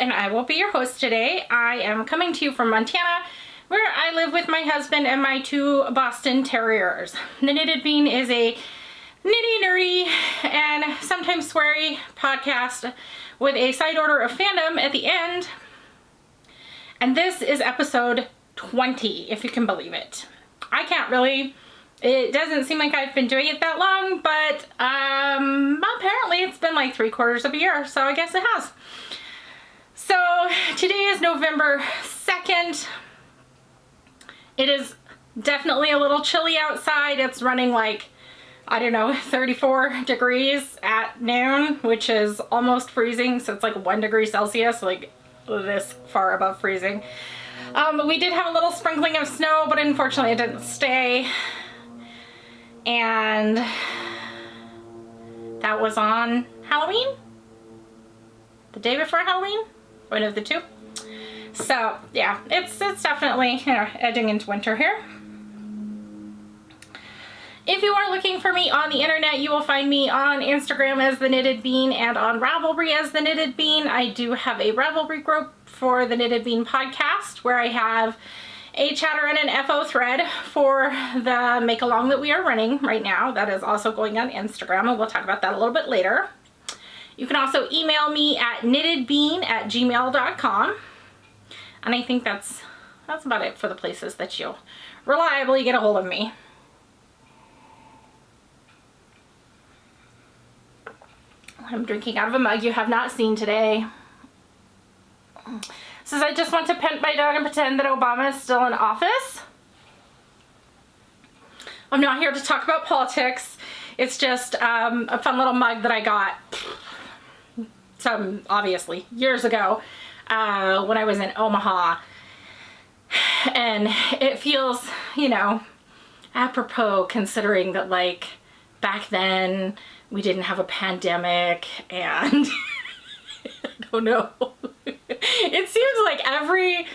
and I will be your host today. I am coming to you from Montana, where I live with my husband and my 2 Boston Terriers. The Knitted Bean is a nitty, nerdy, and sometimes sweary podcast with a side order of fandom at the end. And this is episode 20, if you can believe it. I can't really. It doesn't seem like I've been doing it that long, but apparently it's been like 3/4 of a year, so I guess it has. So today is November 2nd. It is definitely a little chilly outside. It's running like, I don't know, 34 degrees at noon, which is almost freezing. So it's like 1 degree Celsius, like this far above freezing. We did have a little sprinkling of snow, but unfortunately it didn't stay. And that was on Halloween? The day before Halloween? One of the two. So yeah, it's definitely, edging into winter here. If you are looking for me on the internet, you will find me on Instagram as The Knitted Bean and on Ravelry as The Knitted Bean. I do have a Ravelry group for The Knitted Bean podcast where I have a chatter and an FO thread for the make along that we are running right now. That is also going on Instagram, and we'll talk about that a little bit later. You can also email me at knittedbean@gmail.com. And I think that's about it for the places that you'll reliably get a hold of me. I'm drinking out of a mug you have not seen today. Says I just want to pet my dog and pretend that Obama is still in office. I'm not here to talk about politics. It's just a fun little mug that I got obviously years ago when I was in Omaha. And it feels, apropos considering that like back then we didn't have a pandemic and I don't know. It seems like every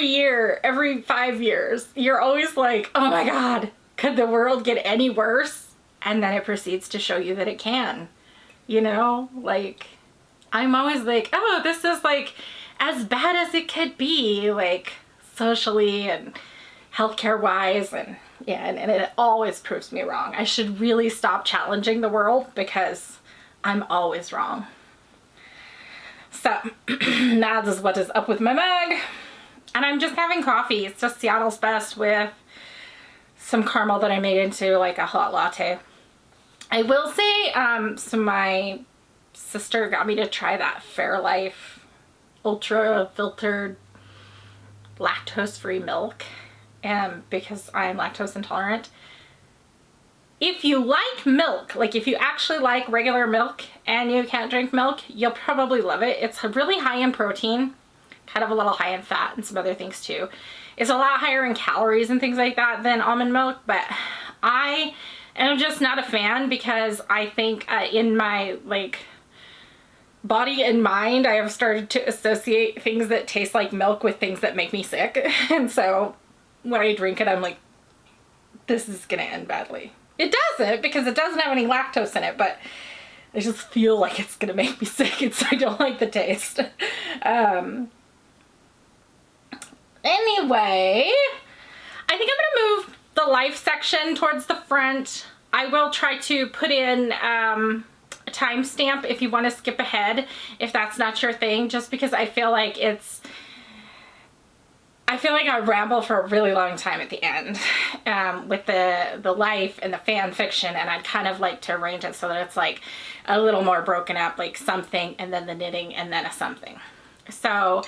year, every 5 years, you're always like, oh my God, could the world get any worse? And then it proceeds to show you that it can, like I'm always like, oh, this is like as bad as it could be, like socially and healthcare wise, and yeah, and it always proves me wrong. I should really stop challenging the world because I'm always wrong. So that is what is up with my mug. And I'm just having coffee. It's just Seattle's Best with some caramel that I made into like a hot latte. I will say, so my sister got me to try that Fairlife ultra filtered lactose free milk, and because I'm lactose intolerant. If you like milk, like if you actually like regular milk and you can't drink milk, you'll probably love it. It's really high in protein, kind of a little high in fat and some other things too. It's a lot higher in calories and things like that than almond milk, but I am just not a fan because I think in my like body and mind, I have started to associate things that taste like milk with things that make me sick. And so when I drink it, I'm like, this is gonna end badly. It doesn't, because it doesn't have any lactose in it, but I just feel like it's gonna make me sick, and so I don't like the taste. Anyway, I think I'm gonna move the life section towards the front. I will try to put in a timestamp if you want to skip ahead, if that's not your thing, just because I feel like I ramble for a really long time at the end with the life and the fan fiction, and I'd kind of like to arrange it so that it's like a little more broken up, like something and then the knitting and then a something. So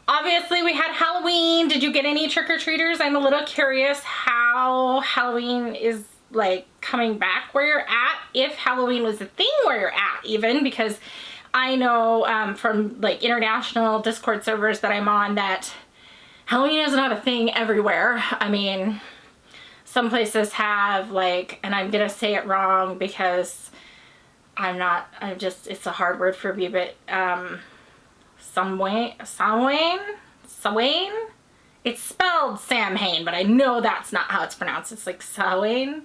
obviously we had Halloween. Did you get any trick-or-treaters? I'm a little curious how Halloween is like coming back where you're at, if Halloween was a thing where you're at even, because I know from like international Discord servers that I'm on that Halloween is not a thing everywhere. I mean, some places have like, and I'm gonna say it wrong because it's a hard word for me, but Samhain? It's spelled Samhain, but I know that's not how it's pronounced. It's like Samhain.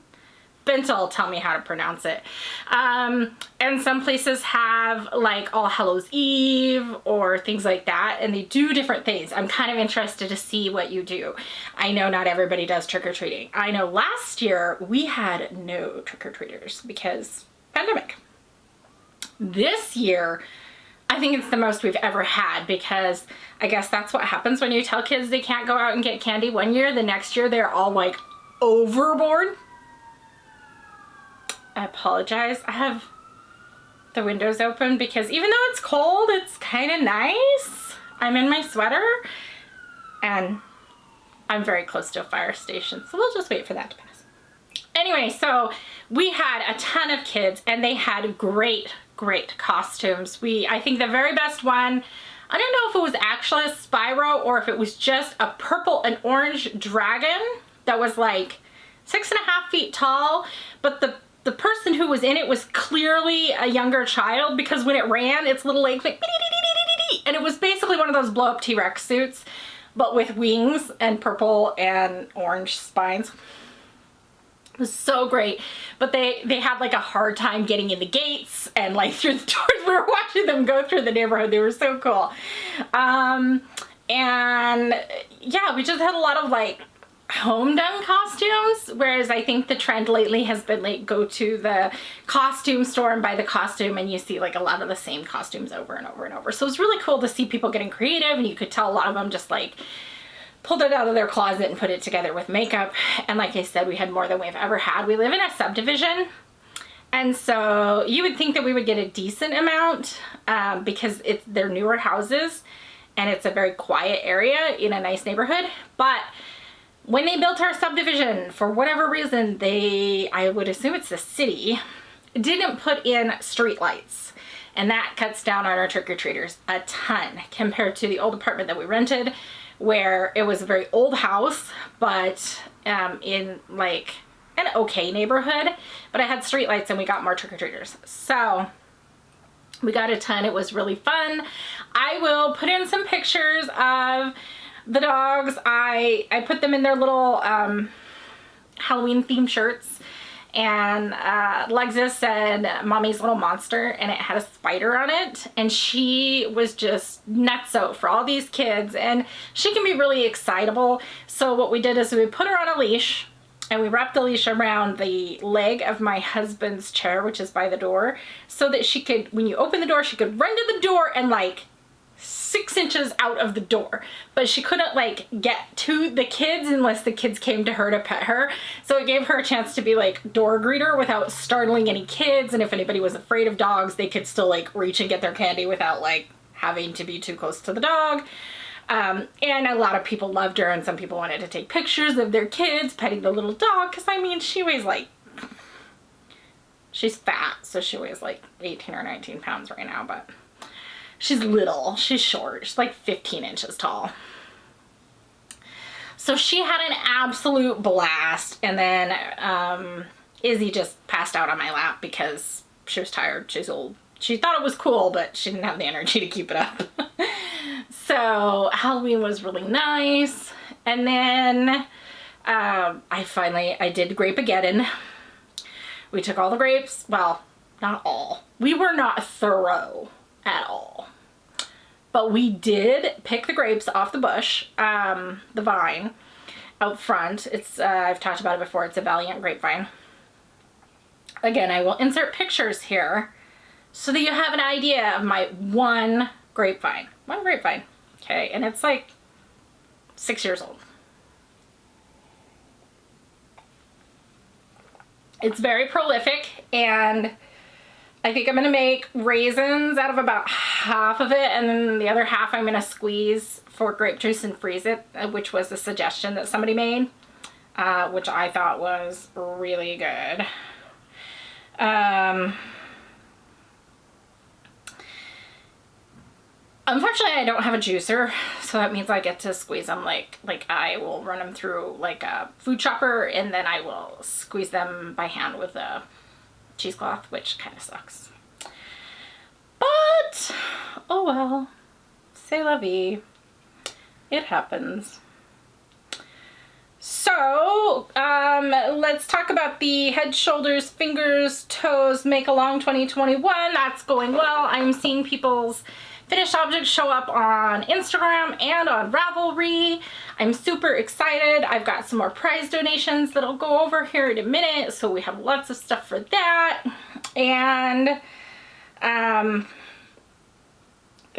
Benta will tell me how to pronounce it. And some places have like All Hallows Eve or things like that, and they do different things. I'm kind of interested to see what you do. I know not everybody does trick-or-treating. I know last year we had no trick-or-treaters because pandemic. This year, I think it's the most we've ever had, because I guess that's what happens when you tell kids they can't go out and get candy one year. The next year they're all like overboard. I apologize. I have the windows open because even though it's cold, it's kind of nice. I'm in my sweater and I'm very close to a fire station, so we'll just wait for that to pass. Anyway, so we had a ton of kids and they had great costumes. I think the very best one, I don't know if it was actually a Spyro or if it was just a purple and orange dragon that was like 6.5 feet tall, but the person who was in it was clearly a younger child, because when it ran, its little legs went and it was basically one of those blow up T-Rex suits, but with wings and purple and orange spines. It was so great, but they had like a hard time getting in the gates and like through the doors. We were watching them go through the neighborhood. They were so cool. And yeah, we just had a lot of like home done costumes, whereas I think the trend lately has been like go to the costume store and buy the costume, and you see like a lot of the same costumes over and over and over. So it's really cool to see people getting creative, and you could tell a lot of them just like pulled it out of their closet and put it together with makeup. And like I said, we had more than we've ever had. We live in a subdivision, and so you would think that we would get a decent amount because they're newer houses and it's a very quiet area in a nice neighborhood. But when they built our subdivision, for whatever reason, I would assume it's the city, didn't put in street lights. And that cuts down on our trick-or-treaters a ton compared to the old apartment that we rented, where it was a very old house, but in like an okay neighborhood, but I had street lights and we got more trick-or-treaters. So we got a ton. It was really fun. I will put in some pictures of the dogs. I put them in their little Halloween themed shirts, and Lexus said Mommy's Little Monster, and it had a spider on it, and she was just nutso for all these kids, and she can be really excitable. So what we did is we put her on a leash, and we wrapped the leash around the leg of my husband's chair, which is by the door, so that she could, when you open the door, she could run to the door and like 6 inches out of the door, but she couldn't like get to the kids unless the kids came to her to pet her. So it gave her a chance to be like door greeter without startling any kids, and if anybody was afraid of dogs, they could still like reach and get their candy without like having to be too close to the dog. And a lot of people loved her, and some people wanted to take pictures of their kids petting the little dog, because I mean, she weighs like, she's fat, so she weighs like 18 or 19 pounds right now, but she's little, she's short, she's like 15 inches tall. So she had an absolute blast, and then Izzy just passed out on my lap because she was tired, she's old. She thought it was cool, but she didn't have the energy to keep it up. So Halloween was really nice. And then I did Grapageddon. We took all the grapes, well, not all. We were not thorough at all. But we did pick the grapes off the bush, the vine out front. It's, I've talked about it before, it's a Valiant grapevine. Again, I will insert pictures here so that you have an idea of my one grapevine. One grapevine, okay? And it's like 6 years old. It's very prolific, and I think I'm gonna make raisins out of about half of it, and then the other half I'm gonna squeeze for grape juice and freeze it, which was a suggestion that somebody made, which I thought was really good. Unfortunately, I don't have a juicer, so that means I get to squeeze them like I will run them through like a food chopper, and then I will squeeze them by hand with a cheesecloth, which kind of sucks. But, oh well, c'est la vie. It happens. So, So let's talk about the head, shoulders, fingers, toes make along 2021. That's going well. I'm seeing people's finished objects show up on Instagram and on Ravelry. I'm super excited. I've got some more prize donations that I'll go over here in a minute, so we have lots of stuff for that. And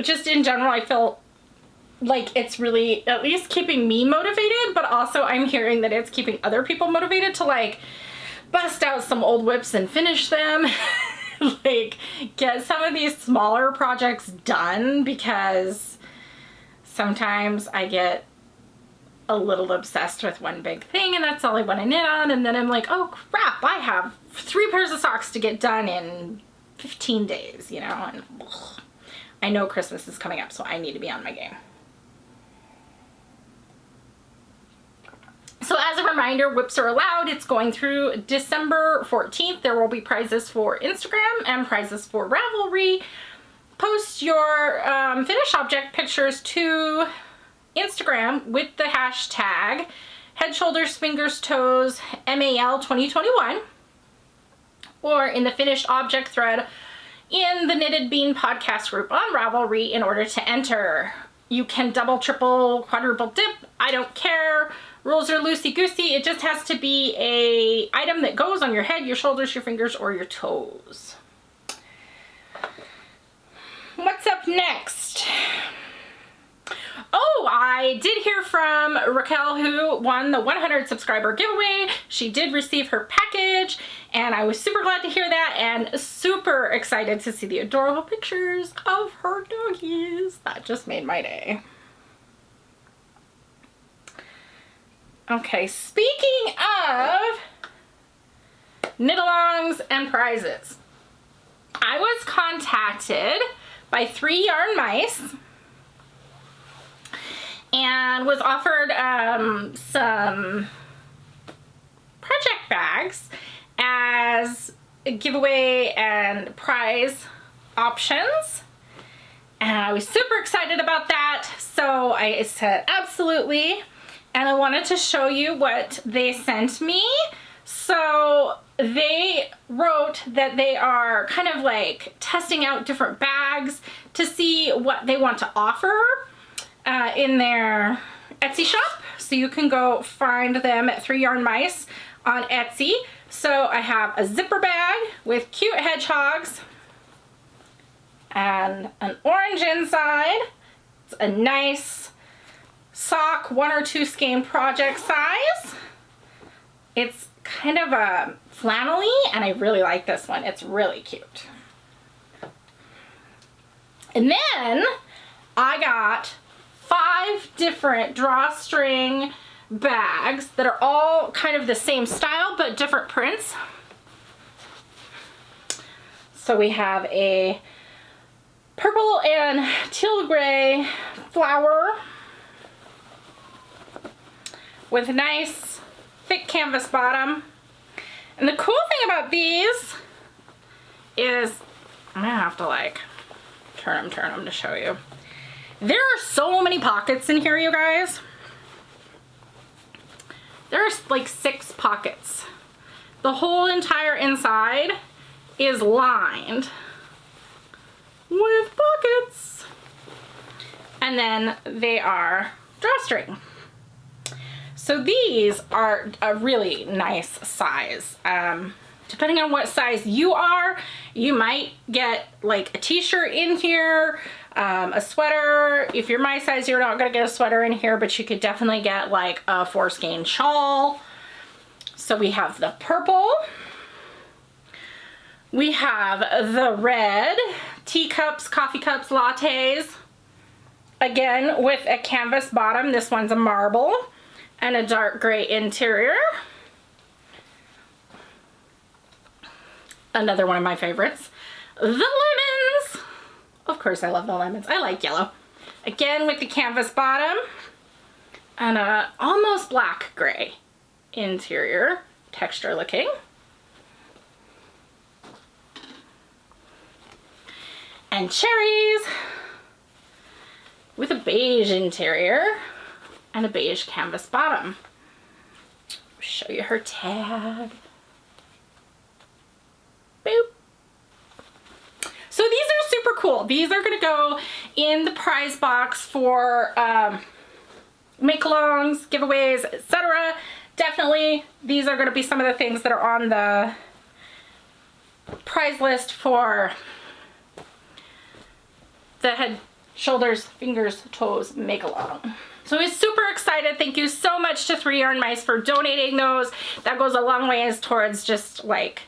just in general, I feel like it's really at least keeping me motivated, but also I'm hearing that it's keeping other people motivated to like bust out some old whips and finish them. Like get some of these smaller projects done, because sometimes I get a little obsessed with one big thing and that's all I want to knit on, and then I'm like, oh crap, I have 3 pairs of socks to get done in 15 days, you know, and ugh, I know Christmas is coming up, so I need to be on my game. So as a reminder, whips are allowed. It's going through December 14th. There will be prizes for Instagram and prizes for Ravelry. Post your finished object pictures to Instagram with the hashtag head, shoulders, fingers, toes, MAL 2021, or in the finished object thread in the Knitted Bean podcast group on Ravelry in order to enter. You can double, triple, quadruple dip. I don't care. Rules are loosey-goosey. It just has to be a item that goes on your head, your shoulders, your fingers, or your toes. What's up next? Oh, I did hear from Raquel, who won the 100 subscriber giveaway. She did receive her package, and I was super glad to hear that and super excited to see the adorable pictures of her doggies. That just made my day. Okay, speaking of knit-alongs and prizes, I was contacted by 3 Yarn Mice and was offered some project bags as a giveaway and prize options. And I was super excited about that, so I said absolutely. And I wanted to show you what they sent me. So they wrote that they are kind of like testing out different bags to see what they want to offer in their Etsy shop. So you can go find them at 3 Yarn Mice on Etsy. So I have a zipper bag with cute hedgehogs and an orange inside. It's a nice sock 1 or 2 skein project size. It's kind of a flannel-y, and I really like this one. It's really cute. And then I got 5 different drawstring bags that are all kind of the same style but different prints. So we have a purple and teal gray flower with a nice thick canvas bottom. And the cool thing about these is, I'm gonna have to like turn them to show you. There are so many pockets in here, you guys. There's like 6 pockets. The whole entire inside is lined with pockets. And then they are drawstring. So these are a really nice size. Depending on what size you are, you might get like a t-shirt in here, a sweater. If you're my size, you're not gonna get a sweater in here, but you could definitely get like a 4 skein shawl. So we have the purple. We have the red teacups, coffee cups, lattes. Again, with a canvas bottom. This one's a marble and a dark gray interior. Another one of my favorites. The lemons. Of course I love the lemons. I like yellow. Again with the canvas bottom and a almost black gray interior, texture looking. And cherries with a beige interior and a beige canvas bottom. show you her tag. Boop. So these are super cool. These are gonna go in the prize box for make-alongs, giveaways, etc. Definitely, these are gonna be some of the things that are on the prize list for the head, shoulders, fingers, toes make-along. So we're super excited. Thank you so much to 3 Yarn Mice for donating those. That goes a long ways towards just like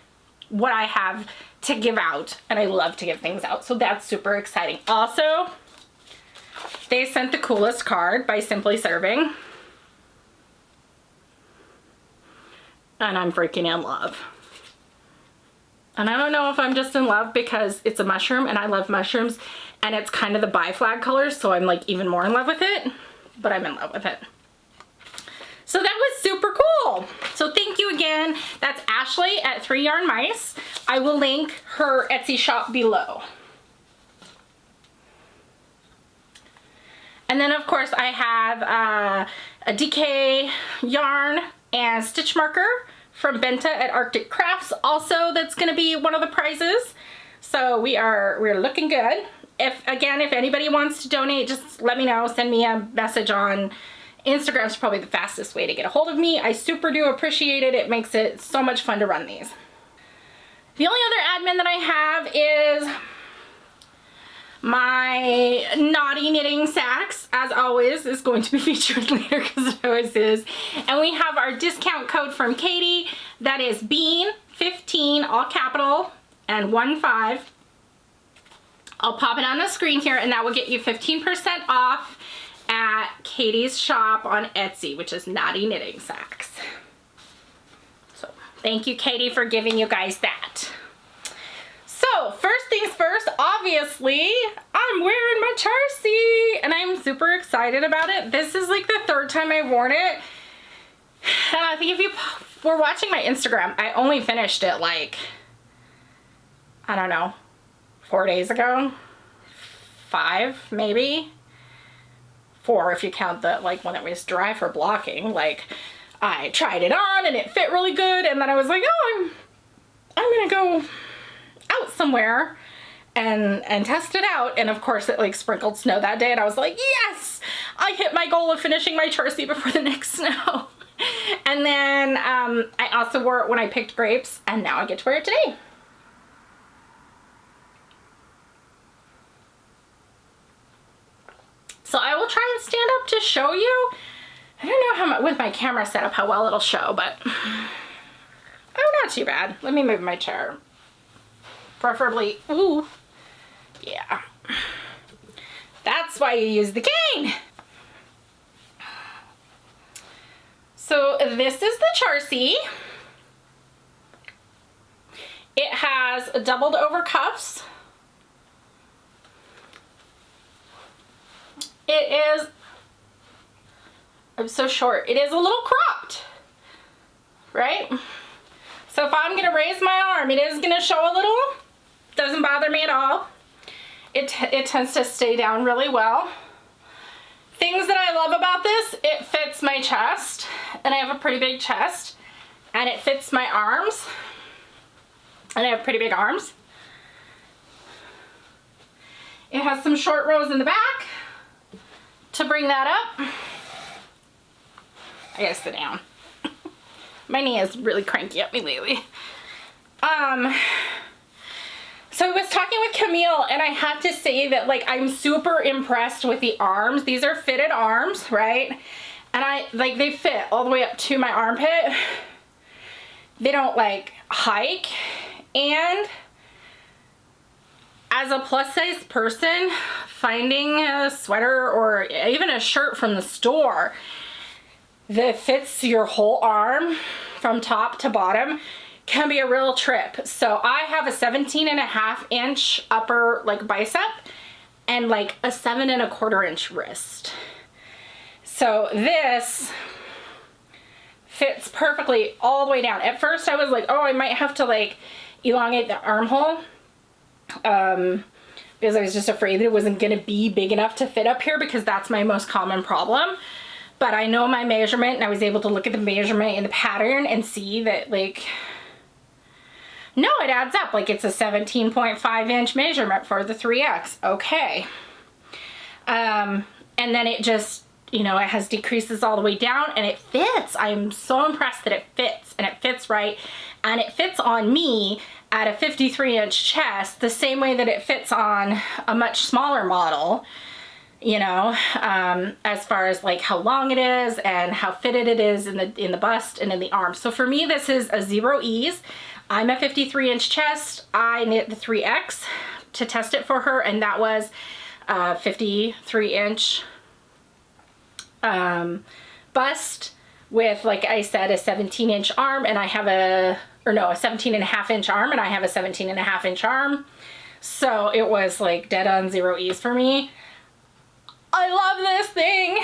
what I have to give out, and I love to give things out, so that's super exciting. Also, they sent the coolest card by Simply Serving, and I'm freaking in love. And I don't know if I'm just in love because it's a mushroom and I love mushrooms, and it's kind of the bi flag colors, so I'm like even more in love with it, but I'm in love with it. So that was super cool. So thank you again. That's Ashley at 3 Yarn Mice. I will link her Etsy shop below. And then of course I have a DK yarn and stitch marker from Benta at Arctic Crafts also, that's gonna be one of the prizes. So we're looking good. If anybody wants to donate, just let me know, send me a message on Instagram's probably the fastest way to get a hold of me. I super do appreciate it. It makes it so much fun to run these. The only other admin that I have is my naughty knitting sacks, as always, is going to be featured later because it always is. And we have our discount code from Katie. That is BEAN15, all capital, and 15. I'll pop it on the screen here, and that will get you 15% off at Katie's shop on Etsy, which is Naughty Knitting Sacks. So thank you, Katie, for giving you guys that. So first things first, obviously, I'm wearing my Charsi, and I'm super excited about it. This is like the 3rd time I've worn it. And I think if you were watching my Instagram, I only finished it like, I don't know, 4 days ago, 5 maybe. 4 if you count the like one that was dry for blocking. Like, I tried it on and it fit really good, and then I was like, oh, I'm gonna go out somewhere and test it out. And of course it like sprinkled snow that day, and I was like, yes, I hit my goal of finishing my Charsi before the next snow. And then I also wore it when I picked grapes, and now I get to wear it today. So I will try and stand up to show you. I don't know how much, with my camera set up, how well it'll show, but oh, not too bad. Let me move my chair. Preferably, ooh, yeah. That's why you use the cane. So this is the Charsi. It has doubled over cuffs. It is, I'm so short, it is a little cropped, right? So if I'm gonna raise my arm, it is gonna show a little. Doesn't bother me at all. It tends to stay down really well. Things that I love about this, it fits my chest, and I have a pretty big chest, and it fits my arms, and I have pretty big arms. It has some short rows in the back to bring that up. I gotta sit down. My knee is really cranky at me lately. So I was talking with Camille, and I had to say that like I'm super impressed with the arms. These are fitted arms, right? And they fit all the way up to my armpit. They don't like hike. And as a plus size person, finding a sweater or even a shirt from the store that fits your whole arm from top to bottom can be a real trip. So I have a 17.5-inch upper like bicep and like a 7.25-inch wrist. So this fits perfectly all the way down. At first I was like, oh, I might have to like elongate the armhole. Because I was just afraid that it wasn't going to be big enough to fit up here, because that's my most common problem. but I know my measurement, and I was able to look at the measurement in the pattern and see that, like, no, it adds up. Like, it's a 17.5 inch measurement for the 3X. Okay. And then it just, you know, it has decreases all the way down, and it fits. I'm so impressed that it fits, and it fits right, and it fits on me at a 53 inch chest the same way that it fits on a much smaller model, you know, as far as like how long it is and how fitted it is in the bust and in the arms. So for me, this is a 0 ease. I'm a 53 inch chest. I knit the 3X to test it for her, and that was 53 inch bust with, like I said, a 17 inch arm, and I have a 17.5 inch arm, and I have a 17.5 inch arm. So it was like dead on 0 ease for me. I love this thing.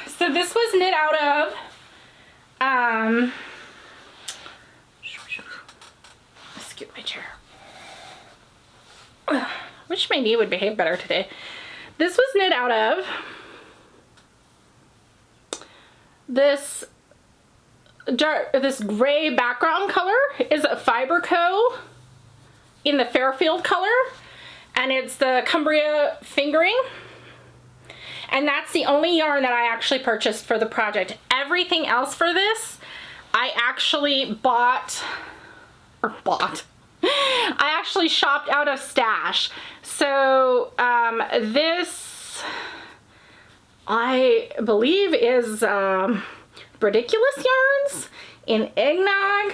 So this was knit out of, scoot my chair. Wish my knee would behave better today. This was knit out of this gray background color is a Fiber Co. in the Fairfield color, and it's the Cumbria fingering. And that's the only yarn that I actually purchased for the project. Everything else for this, I actually I actually shopped out of stash. So this, I believe, is Ridiculous Yarns in Eggnog.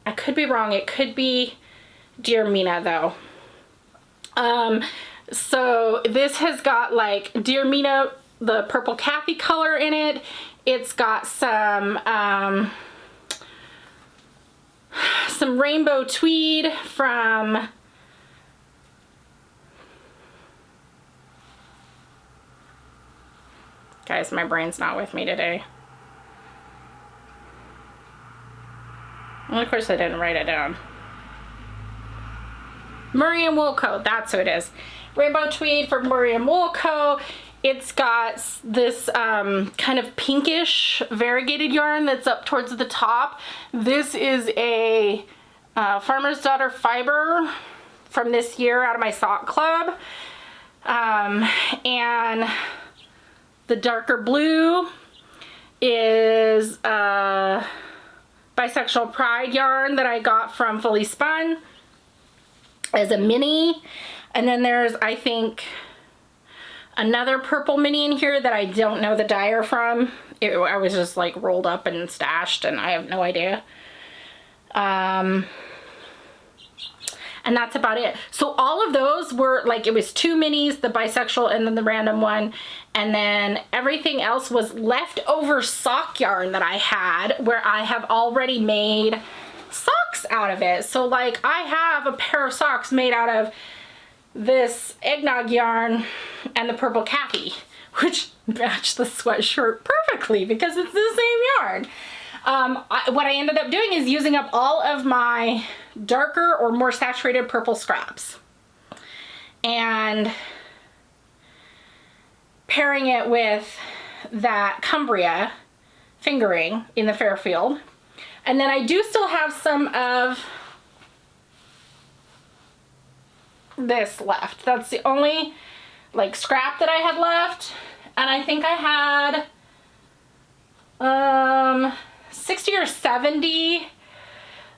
I could be wrong. It could be Dear Mina though. So this has got like Dear Mina, the purple Kathy color in it. It's got some rainbow tweed from guys, my brain's not with me today. Well, of course I didn't write it down. Murray and Woolco, that's who it is. Rainbow tweed from Murray and Woolco. It's got this kind of pinkish variegated yarn that's up towards the top. This is a Farmer's Daughter fiber from this year out of my sock club. And the darker blue is Bisexual Pride yarn that I got from Fully Spun as a mini. And then there's, I think, another purple mini in here that I don't know the dyer from. I was just like rolled up and stashed, and I have no idea. And that's about it. So all of those were like, it was 2 minis, the bisexual and then the random one. And then everything else was leftover sock yarn that I had, where I have already made socks out of it. So like I have a pair of socks made out of this eggnog yarn and the purple Kathy, which match the sweatshirt perfectly because it's the same yarn. What I ended up doing is using up all of my darker or more saturated purple scraps and pairing it with that Cumbria fingering in the Fairfield. And then I do still have some of this left. That's the only like scrap that I had left. And I think I had 60 or 70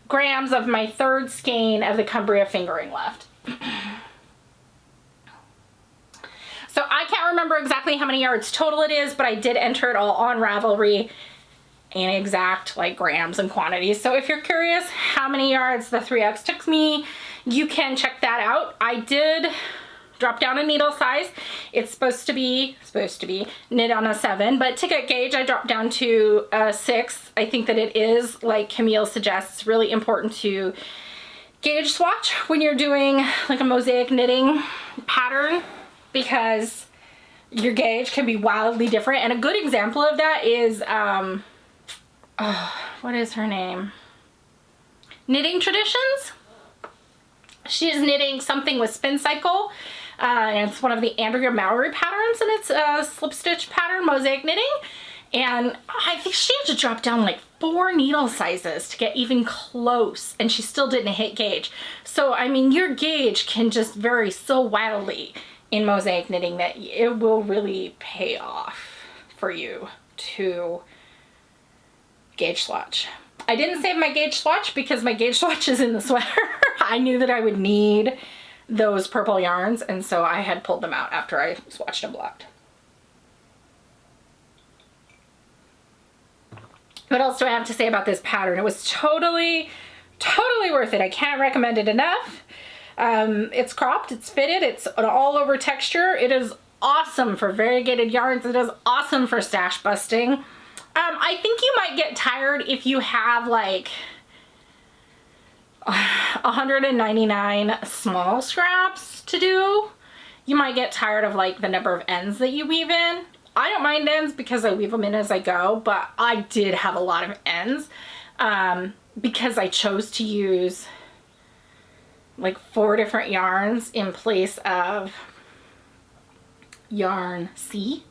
grams of my 3rd skein of the Cumbria fingering left. So I can't remember exactly how many yards total it is, but I did enter it all on Ravelry in exact like grams and quantities. So if you're curious how many yards the 3X took me, you can check that out. I did drop down a needle size. It's supposed to be knit on a 7, but to get gauge I dropped down to a 6. I think that it is, like Camille suggests, really important to gauge swatch when you're doing like a mosaic knitting pattern, because your gauge can be wildly different. And a good example of that is what is her name? Knitting Traditions. She's knitting something with Spin Cycle And it's one of the Andrea Mallory patterns, and it's a slip stitch pattern, mosaic knitting. And I think she had to drop down like 4 needle sizes to get even close, and she still didn't hit gauge. So, I mean, your gauge can just vary so wildly in mosaic knitting that it will really pay off for you to gauge swatch. I didn't save my gauge swatch because my gauge swatch is in the sweater. I knew that I would need those purple yarns, and so I had pulled them out after I swatched and blocked. What else do I have to say about this pattern? It was totally worth it. I can't recommend it enough. It's cropped, it's fitted, it's an all over texture. It is awesome for variegated yarns. It is awesome for stash busting. I think you might get tired if you have like 199 small scraps to do. You might get tired of like the number of ends that you weave in. I don't mind ends because I weave them in as I go, but I did have a lot of ends because I chose to use like 4 different yarns in place of yarn C.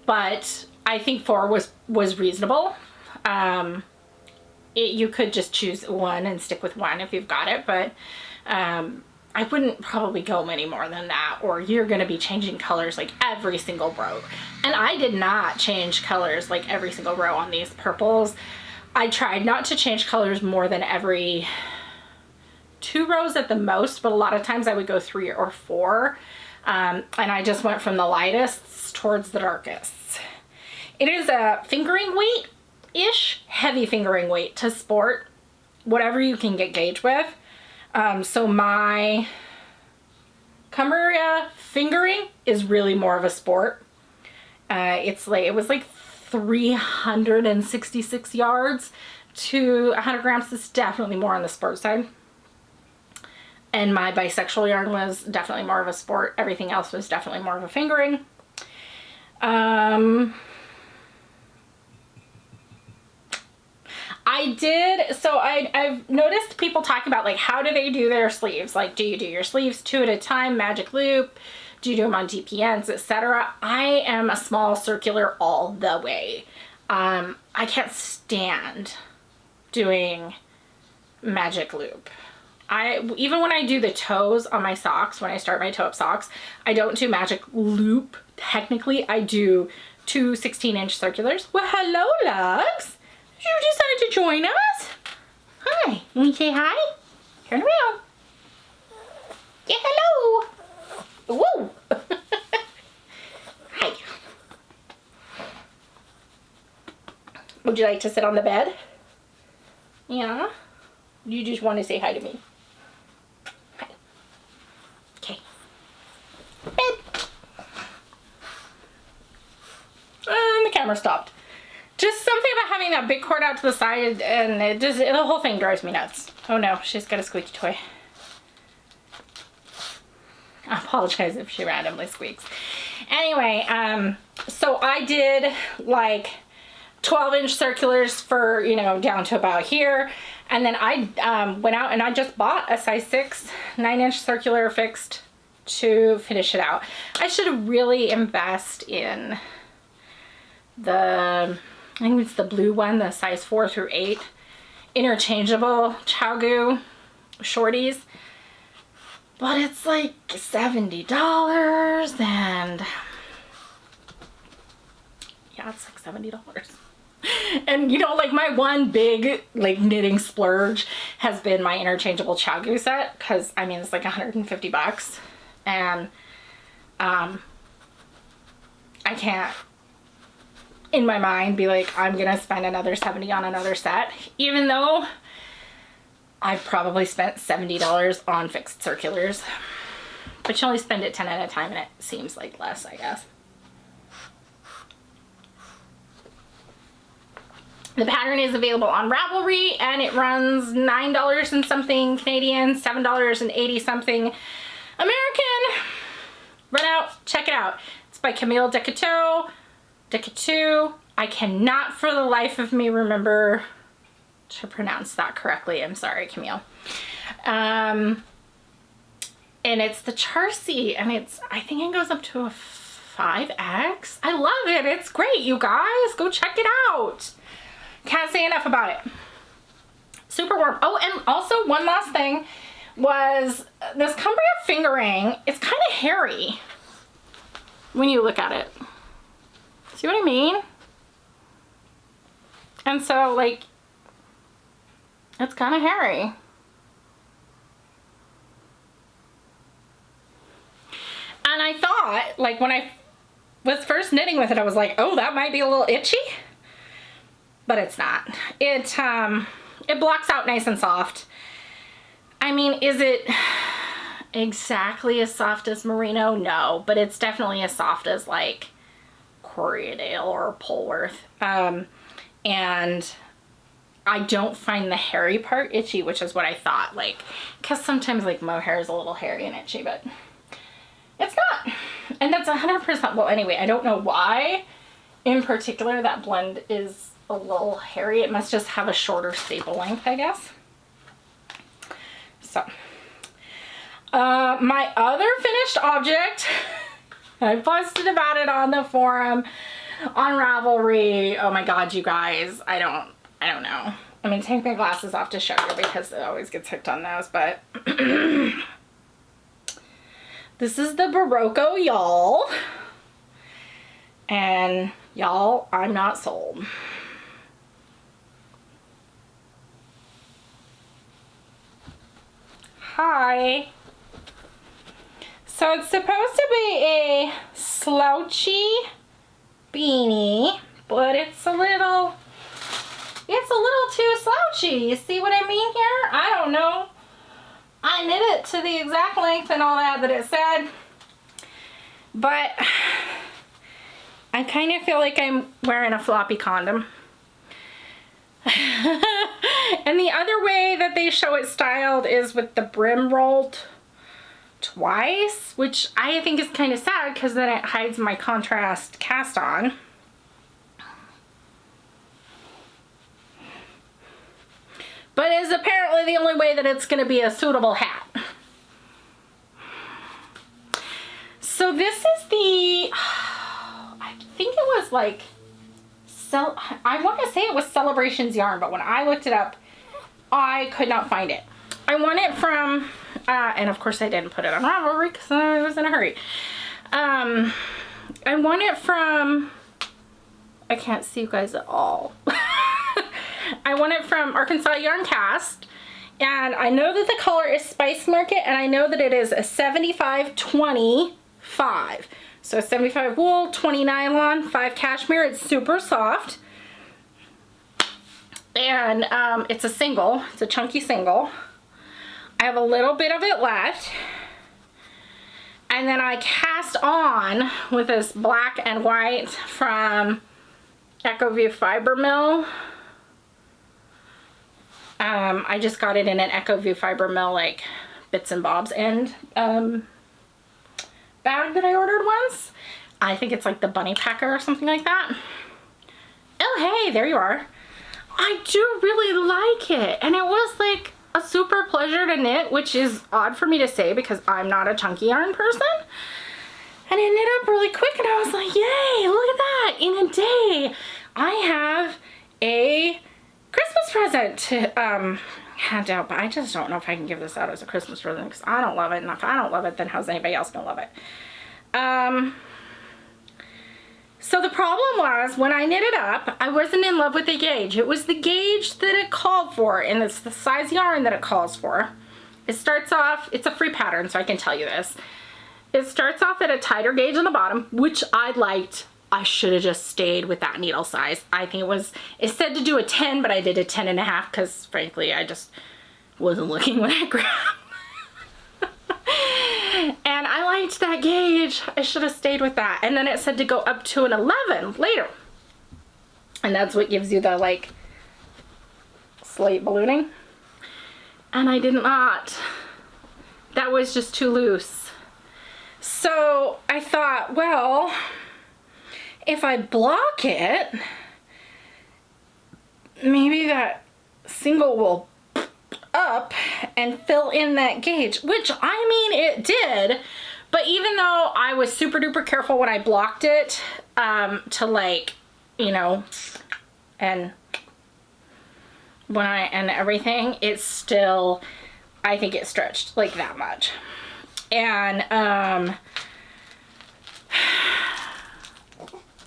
But I think 4 was reasonable. You could just choose 1 and stick with 1 if you've got it, but I wouldn't probably go many more than that, or you're going to be changing colors like every single row. And I did not change colors like every single row on these purples. I tried not to change colors more than every 2 rows at the most, but a lot of times I would go 3 or 4. And I just went from the lightest towards the darkest. It is a fingering weight-ish, heavy fingering weight to sport whatever you can get gauge with. So my Cumbria fingering is really more of a sport. It was like 366 yards to 100 grams. Is definitely more on the sport side. And my bisexual yarn was definitely more of a sport. Everything else was definitely more of a fingering. I've noticed people talking about like, how do they do their sleeves? Like, do you do your sleeves 2 at a time, magic loop? Do you do them on DPNs, etc.? I am a small circular all the way. I can't stand doing magic loop. Even when I do the toes on my socks, when I start my toe-up socks, I don't do magic loop. Technically, I do 2 16-inch circulars. Well, hello, Lugs. You decided to join us? Hi. Let me say hi. Turn around. Yeah, hello. Woo. Hi. Would you like to sit on the bed? Yeah. You just want to say hi to me. Hi. Okay. Bed. And the camera stopped. Just something about having that big cord out to the side, and the whole thing drives me nuts. Oh no, she's got a squeaky toy. I apologize if she randomly squeaks. Anyway, so I did like 12-inch circulars for, you know, down to about here. And then I went out and I just bought a size 6 9-inch circular fixed to finish it out. I should really invest in the, I think it's the blue one, the size 4 through 8 interchangeable ChowGoo shorties. But it's like $70 and yeah, it's like $70. And you know, like my one big like knitting splurge has been my interchangeable ChowGoo set, because I mean it's like 150 bucks, and I can't in my mind be like, I'm gonna spend another 70 on another set, even though I've probably spent $70 on fixed circulars. But you only spend it 10 at a time and it seems like less, I guess. The pattern is available on Ravelry and it runs $9 and something Canadian, $7.80 something American. Run out, check it out. It's by Camille Decateau. I cannot for the life of me remember to pronounce that correctly. I'm sorry, Camille. And it's the Charsi, and I think it goes up to a 5X. I love it. It's great, you guys. Go check it out. Can't say enough about it. Super warm. Oh, and also one last thing was this Cumbria fingering. It's kind of hairy when you look at it. See what I mean? And so, like, it's kind of hairy. And I thought, like, when I was first knitting with it, I was like, oh, that might be a little itchy. But it's not. It blocks out nice and soft. I mean, is it exactly as soft as merino? No, but it's definitely as soft as like Corriedale or Polworth. And I don't find the hairy part itchy, which is what I thought, like, because sometimes like mohair is a little hairy and itchy, but it's not. And that's 100%, well, anyway, I don't know why in particular that blend is a little hairy. It must just have a shorter staple length, I guess. So, my other finished object, I posted about it on the forum, on Ravelry. Oh my God, you guys, I don't know. I'm gonna take my glasses off to show you because it always gets hooked on those, but this is the Barocco Y'all. And y'all, I'm not sold. Hi. So it's supposed to be a slouchy beanie, but it's a little too slouchy. You see what I mean here? I don't know. I knit it to the exact length and all that it said, but I kind of feel like I'm wearing a floppy condom. And the other way that they show it styled is with the brim rolled twice, which I think is kind of sad because then it hides my contrast cast on. But is apparently the only way that it's going to be a suitable hat. So this is the, I think it was like, I want to say it was Celebrations yarn, but when I looked it up, I could not find it. I want it from, and of course I didn't put it on Ravelry because I was in a hurry. I want it from, I can't see you guys at all. I want it from Arkansas Yarn Cast, and I know that the color is Spice Market, and I know that it is a 75-25. So 75 wool, 20 nylon, 5 cashmere. It's super soft. And it's a single. It's a chunky single. I have a little bit of it left. And then I cast on with this black and white from EcoView Fiber Mill. I just got it in an EcoView Fiber Mill, like, bits and bobs end bag that I ordered once. I think it's like the bunny packer or something like that. Oh, hey, there you are. I do really like it. And it was like a super pleasure to knit, which is odd for me to say because I'm not a chunky yarn person. And it knit up really quick and I was like, yay, look at that. In a day, I have a Christmas present to hand out, but I just don't know if I can give this out as a Christmas present because I don't love it, and if I don't love it, then how's anybody else gonna love it? So the problem was when I knit it up, I wasn't in love with the gauge. It was the gauge that it called for, and it's the size yarn that it calls for. It starts off, it's a free pattern, so I can tell you this. It starts off at a tighter gauge on the bottom, which I liked. I should have just stayed with that needle size. I think it said to do a 10, but I did a 10.5 because frankly, I just wasn't looking when I grabbed. And I liked that gauge. I should have stayed with that. And then it said to go up to an 11 later. And that's what gives you the like slate ballooning. And I did not. That was just too loose. So I thought, well, if I block it, maybe that single will up and fill in that gauge, which I mean it did, but even though I was super duper careful when I blocked it, to like, you know, and everything, it's still, I think it stretched like that much. And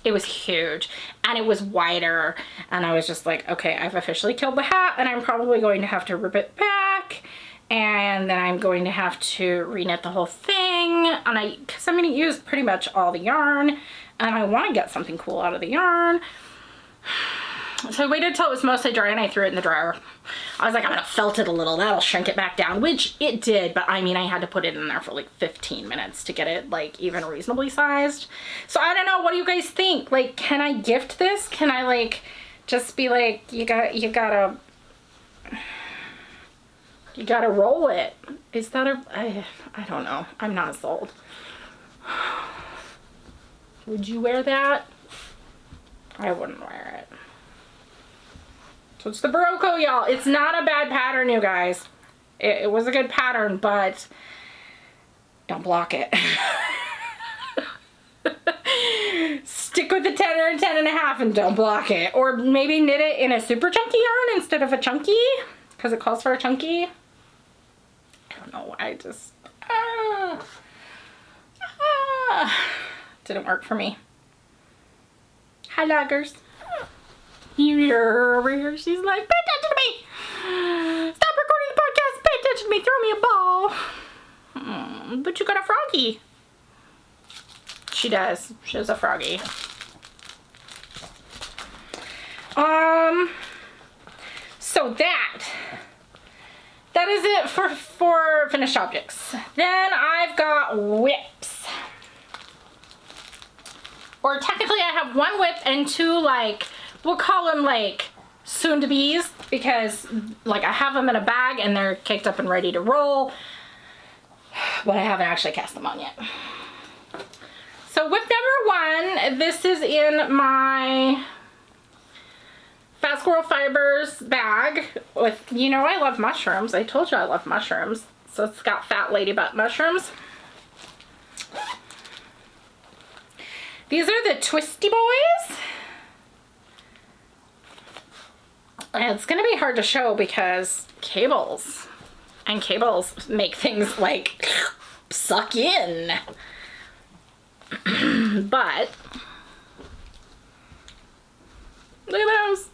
it was huge and it was wider, and I was just like, okay, I've officially killed the hat, and I'm probably going to have to rip it back, and then I'm going to have to reknit the whole thing, and because I'm going to use pretty much all the yarn, and I want to get something cool out of the yarn. So I waited until it was mostly dry and I threw it in the dryer. I was like, I'm gonna felt it a little, that'll shrink it back down, which it did, but I mean, I had to put it in there for like 15 minutes to get it like even reasonably sized. So I don't know, what do you guys think? Like, can I gift this? Can I like just be like, you gotta roll it? Is that I don't know. I'm not sold. Would you wear that? I wouldn't wear it. So it's the Barocco, y'all. It's not a bad pattern, you guys. It was a good pattern, but don't block it. Stick with the 10 or 10.5 and don't block it. Or maybe knit it in a super chunky yarn instead of a chunky, because it calls for a chunky. I don't know. I just didn't work for me. Hi, loggers. You're over here. She's like, pay attention to me. Stop recording the podcast. Pay attention to me. Throw me a ball. But you got a froggy. She does. She has a froggy. So that is it for finished objects. Then I've got whips. Or technically I have one whip and two, like, we'll call them like soon-to-be's, because like I have them in a bag and they're caked up and ready to roll, but I haven't actually cast them on yet. So whip number one, this is in my Fat Squirrel Fibers bag with, you know, I love mushrooms. I told you I love mushrooms. So it's got fat lady butt mushrooms. These are the Twisty Boys. And it's gonna be hard to show because cables make things like suck in. But look at those.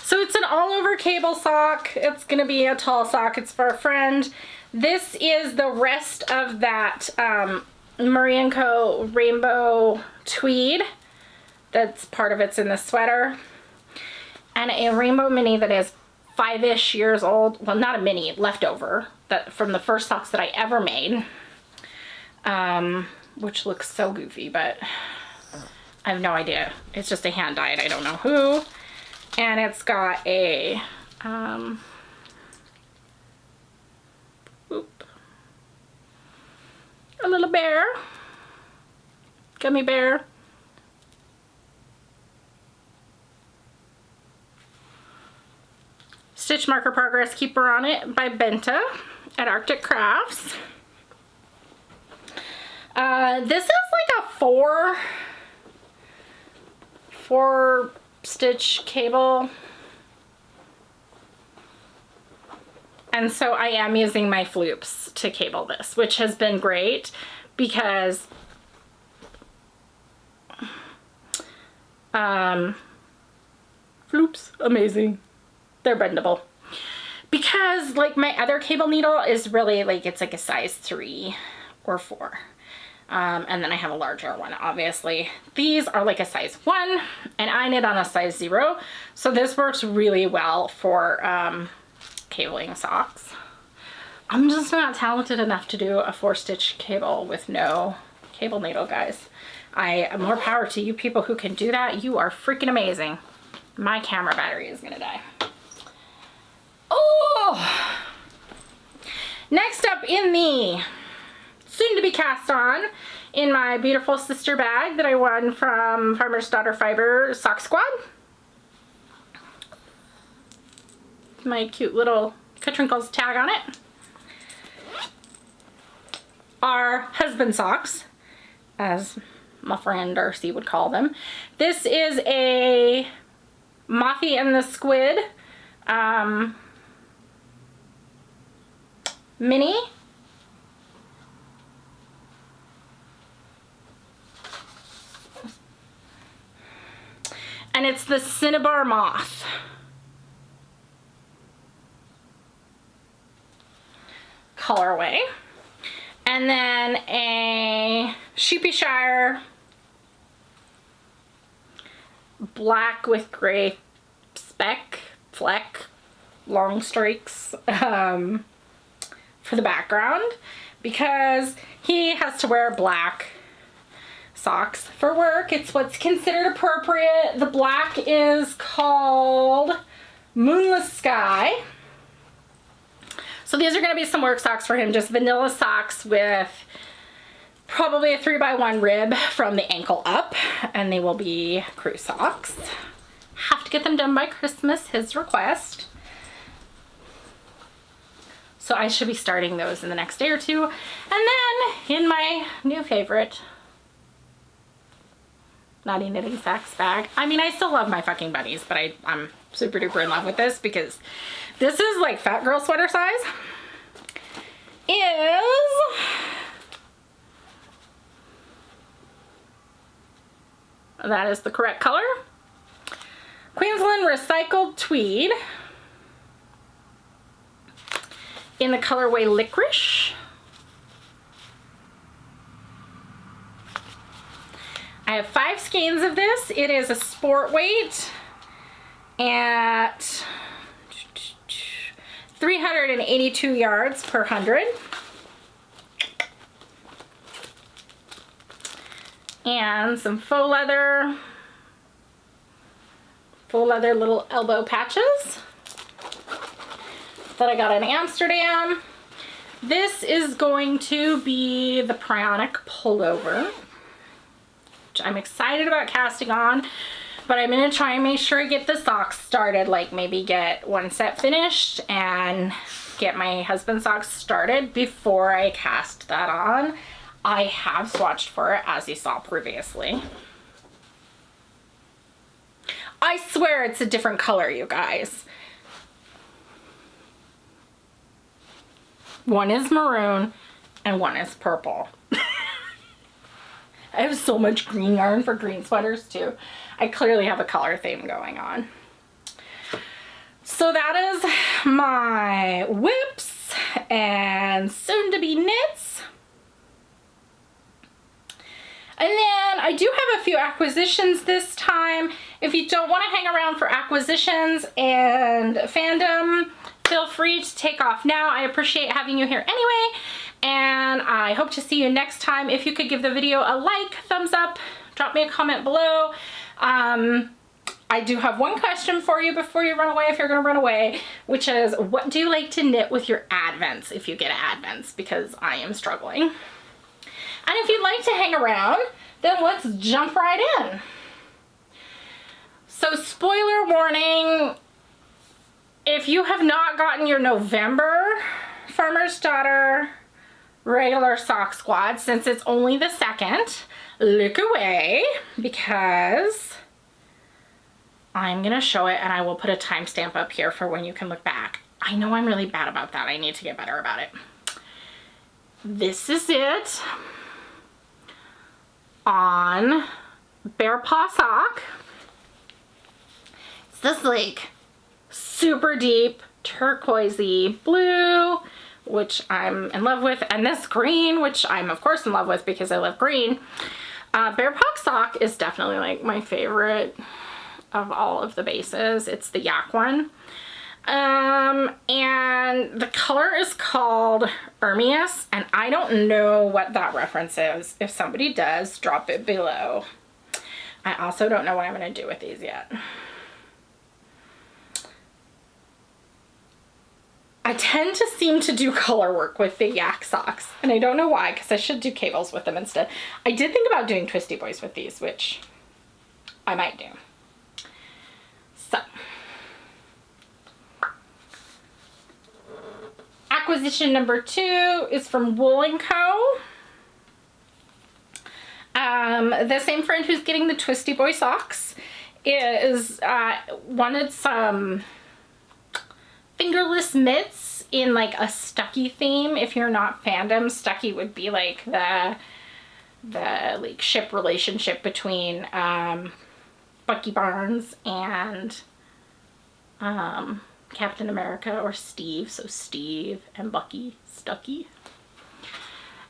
So it's an all over cable sock. It's gonna be a tall sock. It's for a friend. This is the rest of that Marie & Co. rainbow tweed. That's part of it's in the sweater. And a rainbow mini that is 5-ish years old. Well, not a mini, leftover. That from the first socks that I ever made. Which looks so goofy, but I have no idea. It's just a hand dyed, I don't know who. And it's got a a little bear, gummy bear. Stitch marker progress keeper on it by Benta at Arctic Crafts. This is like a four stitch cable, and so I am using my floops to cable this, which has been great because floops, amazing. They're bendable. Because like my other cable needle is really like, it's like a size 3 or 4. And then I have a larger one, obviously. These are like a size 1, and I knit on a size 0. So this works really well for cabling socks. I'm just not talented enough to do a 4-stitch cable with no cable needle, guys. More power to you people who can do that. You are freaking amazing. My camera battery is gonna die. Oh! Next up in the soon to be cast on in my beautiful sister bag that I won from Farmer's Daughter Fiber Sock Squad. My cute little Katrinkles tag on it. Our husband socks, as my friend Darcy would call them. This is a Mothy and the Squid mini. And it's the Cinnabar Moth. Colorway. And then a Sheepyshire black with gray fleck, long streaks for the background, because he has to wear black socks for work. It's what's considered appropriate. The black is called Moonless Sky. So these are going to be some work socks for him, just vanilla socks with probably a 3x1 rib from the ankle up, and they will be crew socks. Have to get them done by Christmas, his request. So I should be starting those in the next day or two. And then in my new favorite, Naughty Knitting Sacks bag. I mean, I still love my fucking bunnies, but I'm super duper in love with this because this is like fat girl sweater size. That is the correct color. Queensland Recycled Tweed in the colorway Licorice. I have 5 skeins of this. It is a sport weight at 382 yards per 100. And some faux leather little elbow patches that I got in Amsterdam. This is going to be the Prionic pullover, which I'm excited about casting on, but I'm gonna try and make sure I get the socks started, like maybe get one set finished and get my husband's socks started before I cast that on. I have swatched for it, as you saw previously. I swear it's a different color, you guys. One is maroon and one is purple. I have so much green yarn for green sweaters too. I clearly have a color theme going on. So that is my whips and soon to be knits. And then I do have a few acquisitions this time. If you don't want to hang around for acquisitions and fandom, feel free to take off now. I appreciate having you here anyway. And I hope to see you next time. If you could give the video a like, thumbs up, drop me a comment below. I do have one question for you before you run away, if you're gonna run away, which is, what do you like to knit with your advents if you get advents? Because I am struggling. And if you'd like to hang around, then let's jump right in. So spoiler warning, if you have not gotten your November Farmer's Daughter regular sock squad, since it's only the 2nd, look away, because I'm gonna show it and I will put a timestamp up here for when you can look back. I know I'm really bad about that. I need to get better about it. This is it on Bear Paw Sock. It's this like super deep turquoisey blue, which I'm in love with, and this green, which I'm of course in love with because I love green. Bear Paw Sock is definitely like my favorite of all of the bases. It's the yak one. And the color is called Ermias, and I don't know what that reference is. If somebody does, drop it below. I also don't know what I'm going to do with these yet. I tend to seem to do color work with the yak socks, and I don't know why, because I should do cables with them instead. I did think about doing twisty boys with these, which I might do. So, acquisition number 2 is from Wool & Co. The same friend who's getting the twisty boy socks is wanted some fingerless mitts in like a Stucky theme. If you're not fandom, Stucky would be like the like ship relationship between Bucky Barnes and Captain America, or Steve. So Steve and Bucky, Stucky.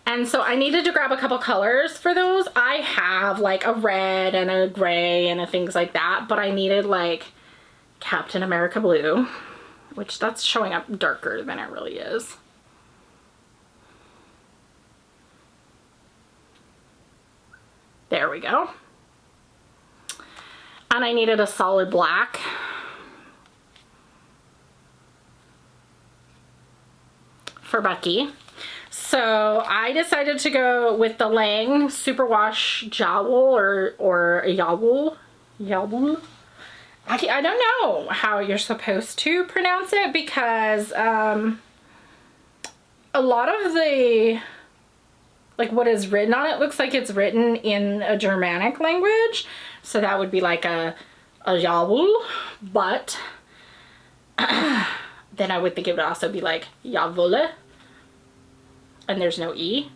And so I needed to grab a couple colors for those. I have like a red and a gray and things like that, but I needed like Captain America blue, which that's showing up darker than it really is. There we go. And I needed a solid black. For Bucky. So I decided to go with the Lang Superwash Jowl or Yowl. I don't know how you're supposed to pronounce it, because a lot of the, like, what is written on it looks like it's written in a Germanic language. So that would be like a Yowl, but then I would think it would also be like Yavole. And there's no E,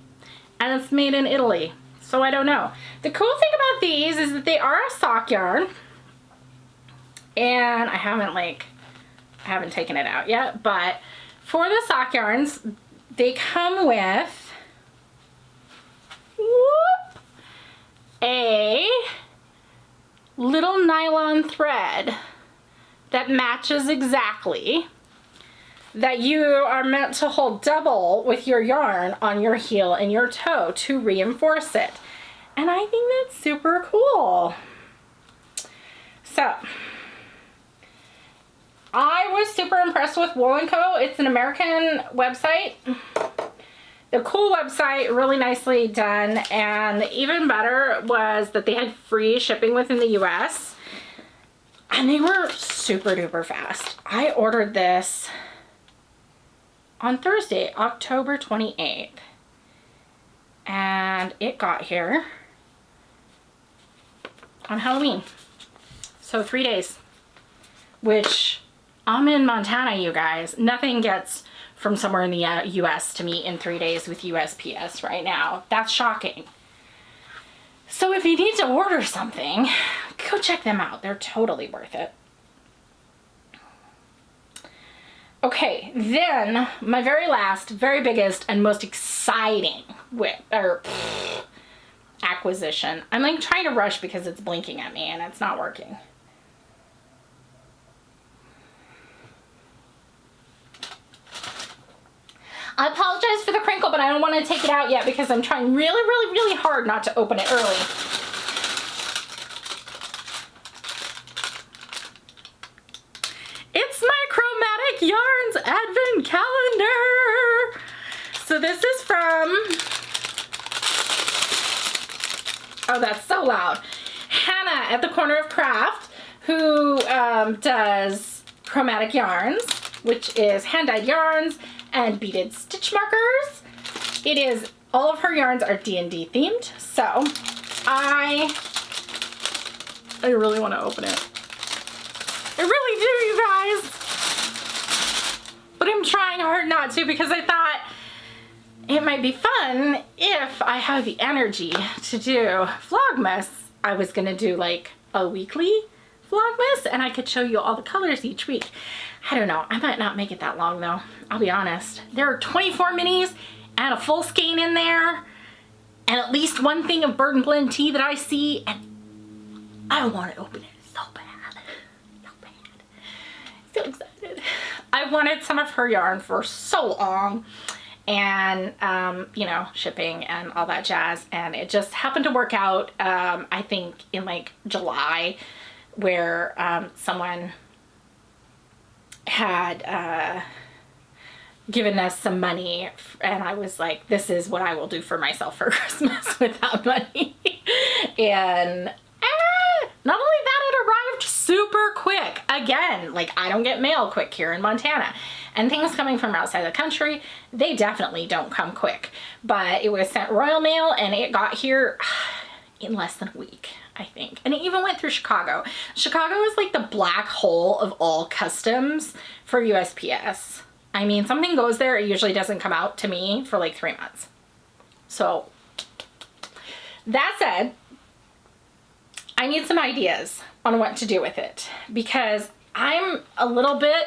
and it's made in Italy, so I don't know. The cool thing about these is that they are a sock yarn, and I haven't taken it out yet, but for the sock yarns, they come with a little nylon thread that matches exactly, that you are meant to hold double with your yarn on your heel and your toe to reinforce it. And I think that's super cool. So, I was super impressed with Wool & Co. It's an American website. The cool website, really nicely done, and even better was that they had free shipping within the US. And they were super duper fast. I ordered this on Thursday, October 28th, and it got here on Halloween. So 3 days, which I'm in Montana, you guys. Nothing gets from somewhere in the US to me in 3 days with USPS right now. That's shocking. So if you need to order something, go check them out. They're totally worth it. Okay, then my very last, very biggest, and most exciting acquisition. I'm like trying to rush because it's blinking at me and it's not working. I apologize for the crinkle, but I don't want to take it out yet because I'm trying really hard not to open it early. It's my Chromatic Yarns Advent Calendar. So this is from, oh, that's so loud, Hannah at the Corner of Craft, who does chromatic yarns, which is hand-dyed yarns and beaded stitch markers. It is, all of her yarns are D&D themed, so I really want to open it. I really do, you guys. But I'm trying hard not to because I thought it might be fun if I have the energy to do Vlogmas. I was gonna do like a weekly Vlogmas and I could show you all the colors each week. I don't know, I might not make it that long though, I'll be honest. There are 24 minis and a full skein in there and at least one thing of Bird and Blend tea that I see, and I want to open it so bad. So excited. I wanted some of her yarn for so long, and you know, shipping and all that jazz, and it just happened to work out I think in like July, where someone had given us some money, and I was like, this is what I will do for myself for Christmas without money. And not only that, it arrived super quick. Again, like, I don't get mail quick here in Montana. And things coming from outside the country, they definitely don't come quick. But it was sent Royal Mail, and it got here in less than a week, I think. And it even went through Chicago. Chicago is like the black hole of all customs for USPS. I mean, something goes there, it usually doesn't come out to me for like 3 months. So, that said, I need some ideas on what to do with it, because I'm a little bit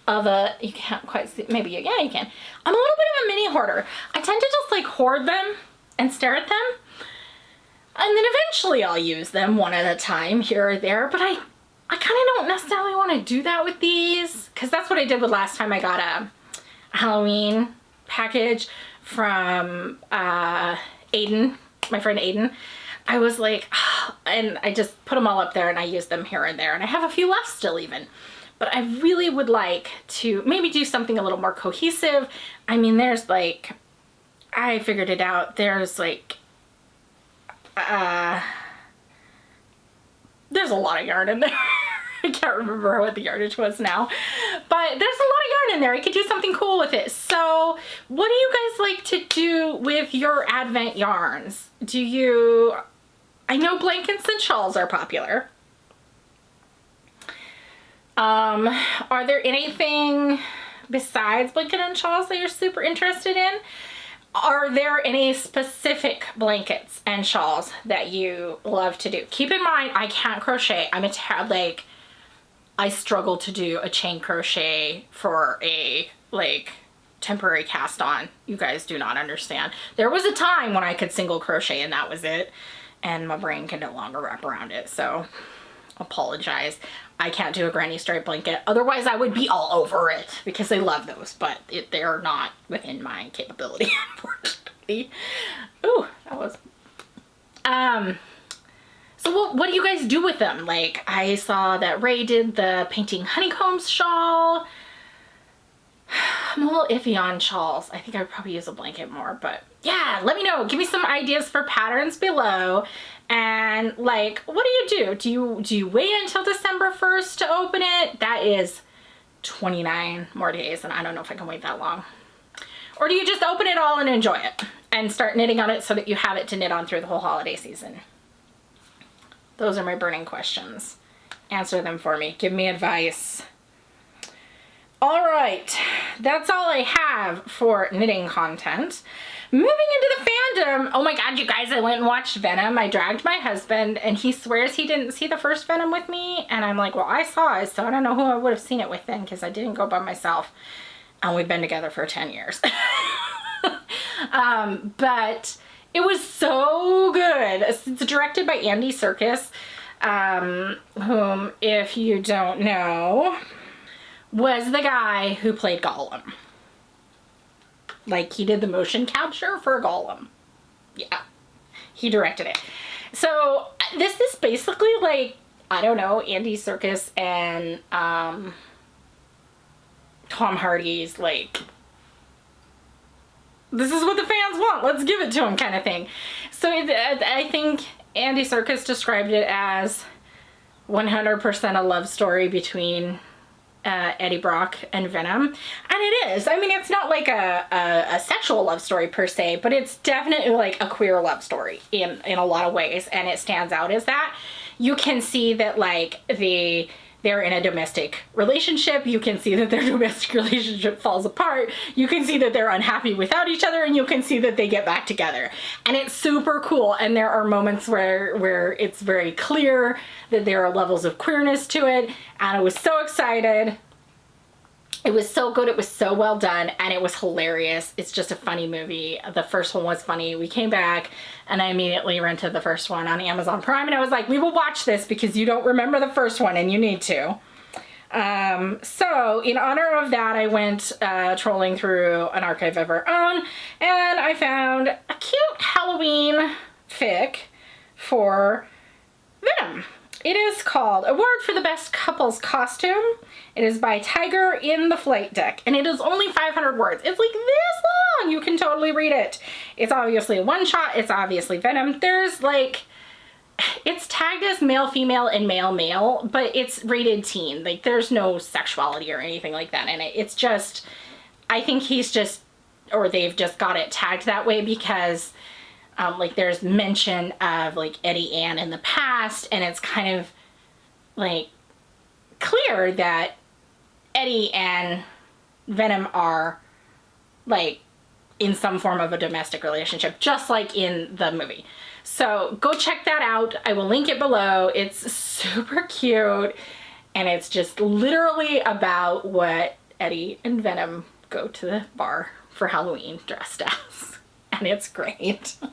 of a, you can't quite see, maybe, yeah, you can. I'm a little bit of a mini hoarder. I tend to just like hoard them and stare at them, and then eventually I'll use them one at a time here or there, but I kind of don't necessarily want to do that with these, because that's what I did with last time I got a Halloween package from Aiden, my friend Aiden. I was like, and I just put them all up there and I used them here and there, and I have a few left still even. But I really would like to maybe do something a little more cohesive. I mean, there's like, I figured it out, there's like, there's a lot of yarn in there. I can't remember what the yardage was now, but there's a lot of yarn in there. I could do something cool with it. So what do you guys like to do with your Advent yarns? Do you, I know blankets and shawls are popular. Are there anything besides blanket and shawls that you're super interested in? Are there any specific blankets and shawls that you love to do? Keep in mind, I can't crochet. I'm like, I struggle to do a chain crochet for a like temporary cast on. You guys do not understand. There was a time when I could single crochet and that was it, and my brain can no longer wrap around it, so apologize. I can't do a granny stripe blanket. Otherwise I would be all over it, because I love those, but they're not within my capability, unfortunately. Ooh, that was so what do you guys do with them? Like, I saw that Ray did the painting honeycombs shawl. I'm a little iffy on shawls. I think I would probably use a blanket more, but yeah, let me know. Give me some ideas for patterns below. And like, what do? Do you wait until December 1st to open it? That is 29 more days, and I don't know if I can wait that long. Or do you just open it all and enjoy it and start knitting on it so that you have it to knit on through the whole holiday season? Those are my burning questions. Answer them for me. Give me advice. All right, that's all I have for knitting content. Moving into the fandom, oh my god, you guys, I went and watched Venom. I dragged my husband, and he swears he didn't see the first Venom with me, and I'm like, well, I saw it, so I don't know who I would have seen it with then, because I didn't go by myself, and we've been together for 10 years. But it was so good. It's directed by Andy Serkis, whom, if you don't know, was the guy who played Gollum. Like, he did the motion capture for Gollum. Yeah, he directed it. So this is basically like, I don't know, Andy Serkis and Tom Hardy's like, this is what the fans want, let's give it to them kind of thing. So I think Andy Serkis described it as 100% a love story between Eddie Brock and Venom, and it is. I mean, it's not like a sexual love story per se, but it's definitely like a queer love story in a lot of ways, and it stands out as that. You can see that like they're in a domestic relationship. You can see that their domestic relationship falls apart. You can see that they're unhappy without each other, and you can see that they get back together. And it's super cool. And there are moments where it's very clear that there are levels of queerness to it. And I was so excited. It was so good. It was so well done, and it was hilarious. It's just a funny movie. The first one was funny. We came back and I immediately rented the first one on Amazon Prime, and I was like, we will watch this because you don't remember the first one and you need to. So in honor of that, I went trolling through an archive of our own, and I found a cute Halloween fic for Venom. It is called Award for the Best Couples Costume. It is by Tiger in the Flight Deck, and it is only 500 words. It's like this long. You can totally read it. It's obviously a one-shot. It's obviously Venom. There's like, it's tagged as male, female, and male, male, but it's rated teen. Like, there's no sexuality or anything like that in it. It's just, I think he's just, or they've just got it tagged that way because like there's mention of like Eddie Ann in the past, and it's kind of like clear that Eddie and Venom are like in some form of a domestic relationship, just like in the movie. So go check that out. I will link it below. It's super cute, and it's just literally about what Eddie and Venom go to the bar for Halloween dressed as. And it's great. So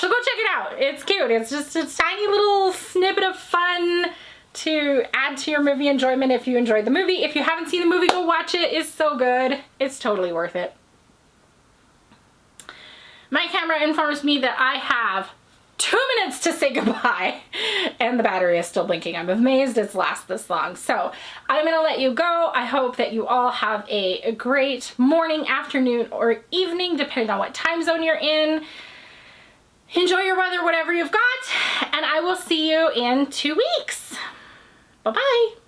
go check it out. It's cute. It's just a tiny little snippet of fun to add to your movie enjoyment if you enjoyed the movie. If you haven't seen the movie, go watch it. It's so good. It's totally worth it. My camera informs me that I have 2 minutes to say goodbye, and the battery is still blinking. I'm amazed it's lasted this long. So I'm gonna let you go. I hope that you all have a great morning, afternoon, or evening, depending on what time zone you're in. Enjoy your weather, whatever you've got, and I will see you in 2 weeks. Bye-bye.